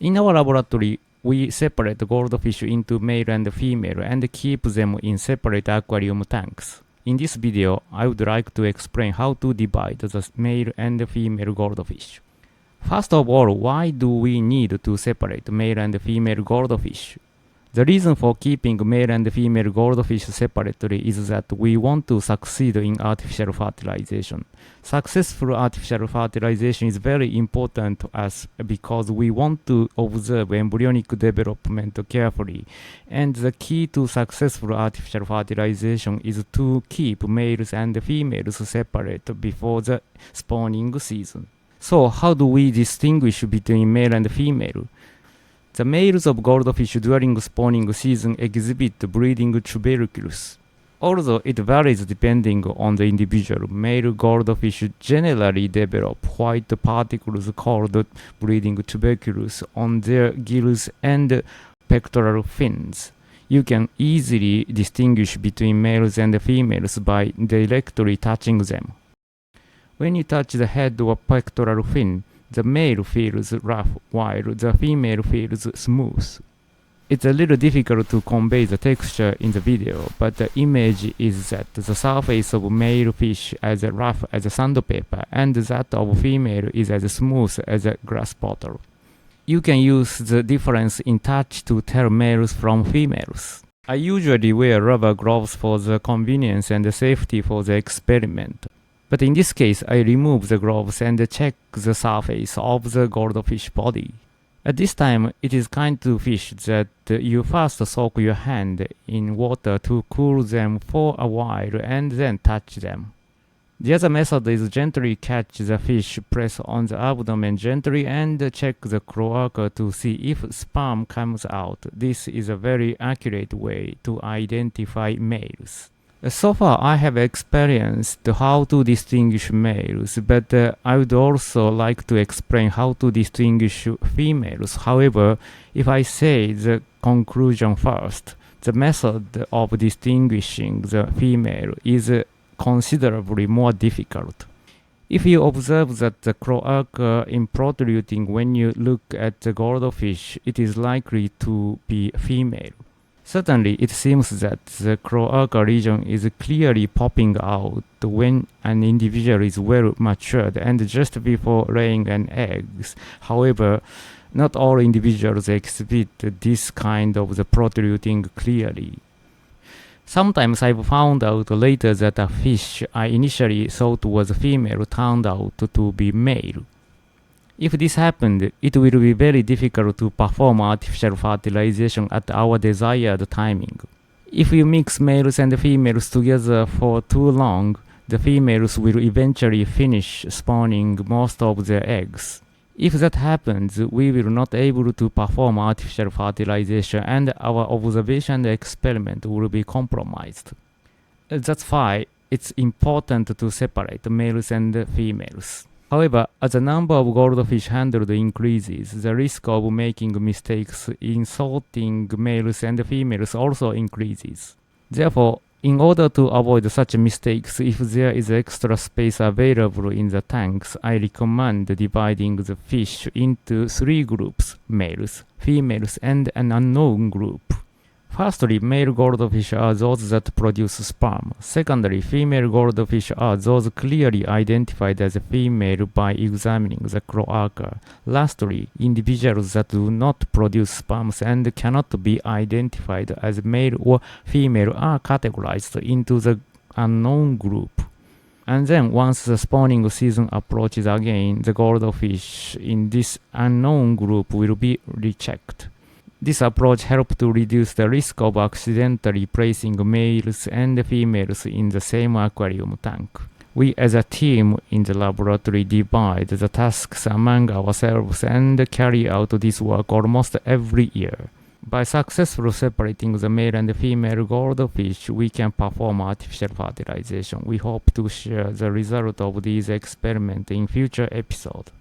In our laboratory, we separate goldfish into male and female and keep them in separate aquarium tanks. In this video, I would like to explain how to divide the male and female goldfish. First of all, why do we need to separate male and female goldfish? The reason for keeping male and female goldfish separately is that we want to succeed in artificial fertilization. Successful artificial fertilization is very important to us because we want to observe embryonic development carefully, and the key to successful artificial fertilization is to keep males and females separate before the spawning season. So how do we distinguish between male and female? The males of goldfish during spawning season exhibit breeding tuberculosis. Although it varies depending on the individual, male goldfish generally develop white particles called breeding tuberculosis on their gills and pectoral fins. You can easily distinguish between males and females by directly touching them. When you touch the head or pectoral fin, the male feels rough while the female feels smooth. It's a little difficult to convey the texture in the video, but the image is that the surface of male fish as rough as sandpaper and that of female is as smooth as a glass bottle. You can use the difference in touch to tell males from females. I usually wear rubber gloves for the convenience and safety for the experiment. But in this case, I remove the gloves and check the surface of the goldfish body. At this time, it is kind to fish that you first soak your hand in water to cool them for a while and then touch them. The other method is gently catch the fish, press on the abdomen gently and check the cloaca to see if sperm comes out. This is a very accurate way to identify males. So far, I have experienced how to distinguish males, but I would also like to explain how to distinguish females. However, if I say the conclusion first, the method of distinguishing the female is considerably more difficult. If you observe that the cloaca is protruding when you look at the goldfish, it is likely to be female. Certainly, it seems that the cloaca region is clearly popping out when an individual is well matured and just before laying an egg. However, not all individuals exhibit this kind of the protruding clearly. Sometimes I've found out later that a fish I initially thought was female turned out to be male. If this happened, it will be very difficult to perform artificial fertilization at our desired timing. If you mix males and females together for too long, the females will eventually finish spawning most of their eggs. If that happens, we will not be able to perform artificial fertilization and our observation experiment will be compromised. That's why it's important to separate males and females. However, as the number of goldfish handled increases, the risk of making mistakes in sorting males and females also increases. Therefore, in order to avoid such mistakes, if there is extra space available in the tanks, I recommend dividing the fish into 3 groups: males, females, and an unknown group. Firstly, male goldfish are those that produce sperm. Secondly, female goldfish are those clearly identified as female by examining the cloaca. Lastly, individuals that do not produce sperms and cannot be identified as male or female are categorized into the unknown group. And then once the spawning season approaches again, the goldfish in this unknown group will be rechecked. This approach helps to reduce the risk of accidentally placing males and females in the same aquarium tank. We as a team in the laboratory divide the tasks among ourselves and carry out this work almost every year. By successfully separating the male and female goldfish, we can perform artificial fertilization. We hope to share the result of these experiments in future episodes.